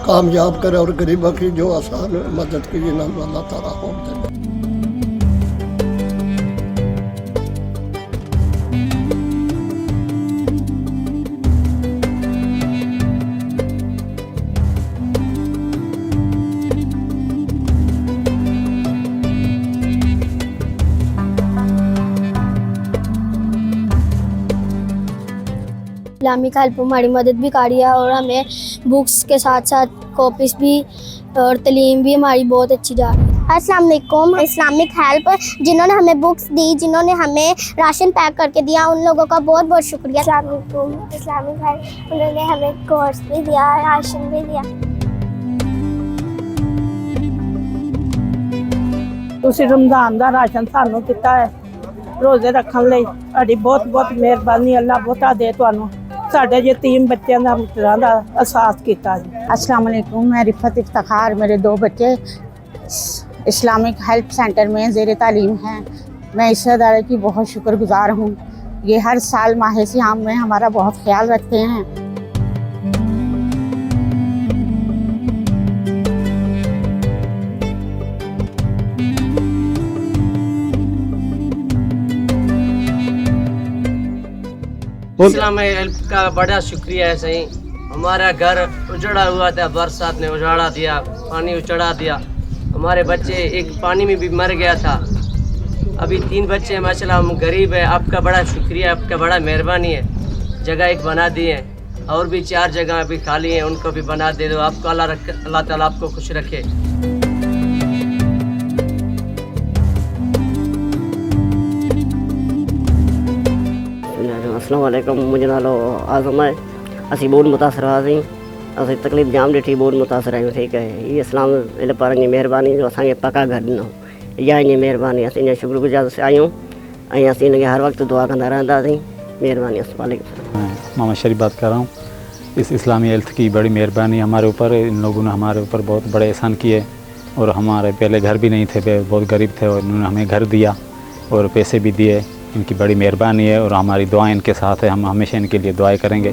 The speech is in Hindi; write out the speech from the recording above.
कामयाब करे और गरीबों की जो आसान मदद की नाम अल्लाह ताला हो दे। इस्लामिक हेल्प हमारी मदद भी करी है और हमें बुक्स के साथ साथ कॉपीज़ भी और तालीम भी हमारी बहुत अच्छी जा रही है। अस्सलाम वालेकुम। इस्लामिक हेल्प जिन्होंने हमें बुक्स दी, जिन्होंने हमें राशन पैक करके दिया, उन लोगों का बहुत बहुत शुक्रिया। अस्सलाम वालेकुम। इस्लामिक हेल्प उन्होंने हमें कोर्स भी दिया, राशन भी दिया। ਤੁਸੀਂ रमज़ान ਦਾ ਰਾਸ਼ਨ ਸਾਨੂੰ ਦਿੱਤਾ ਹੈ ਰੋਜ਼ੇ ਰੱਖਣ ਲਈ, ਤੁਹਾਡੀ ਬਹੁਤ ਬਹੁਤ ਮਿਹਰਬਾਨੀ। ਅੱਲਾ ਬਹੁਤਾ ਦੇ ਤੁਹਾਨੂੰ ਸਾਡੇ ਯਤੀਮ ਬੱਚਿਆਂ ਦਾ ਮਿੱਤਰਾਂ ਦਾ ਅਹਿਸਾਸ ਕੀਤਾ ਜੀ। अस्सलाम वालेकुम। मैं रिफ़त इफ्तिखार, मेरे 2 बच्चे इस्लामिक हेल्प सेंटर में ज़ेर तालीम हैं। मैं इस अदारे की बहुत शुक्रगुज़ार हूँ। ये हर साल माह सियाम में हमारा बहुत ख्याल रखते हैं। इस्लामिक हेल्प का बड़ा शुक्रिया है। सही हमारा घर उजड़ा हुआ था, बरसात ने उजाड़ा दिया, पानी उचड़ा दिया। हमारे बच्चे एक पानी में भी मर गया था, अभी 3 बच्चे हैं माशाल्लाह। हम गरीब है, आपका बड़ा शुक्रिया, आपका बड़ा मेहरबानी है। जगह एक बना दी है और भी 4 जगह अभी खाली हैं, उनको भी बना दे दो। आपको अल्लाह ताला आपको खुश रखे। अस्सलाम वालेकुम। मुझे नालो आज़म है। असी बहुत मुतासर हुआसीं, असी तकलीफ़ जाम ॾिठी, बहुत मुतासर आहियूं। ठीक है, ये इस्लाम इन पारनि जी महिरबानी जो असांखे पका घर ॾिनो, इहा इन जी महिरबानी। असीं इन शुक्रगुज़ार आहियूं ऐं असीं इन खे हर वक़्तु दुआ कंदा रहंदासीं। महिरबानी। वालेकुम। मैं मोहम्मद शरीफ बात कर रहा हूँ। इस इस्लामी हेल्थ की बड़ी मेहरबानी हमारे ऊपर। इन लोगों ने हमारे ऊपर बहुत बड़े एहसान किए और हमारे पहले घर भी नहीं थे, बहुत गरीब थे, और इन्होंने हमें घर दिया और पैसे भी दिए। इनकी बड़ी मेहरबानी है और हमारी दुआएं इनके साथ है। हम हमेशा इनके लिए दुआएं करेंगे।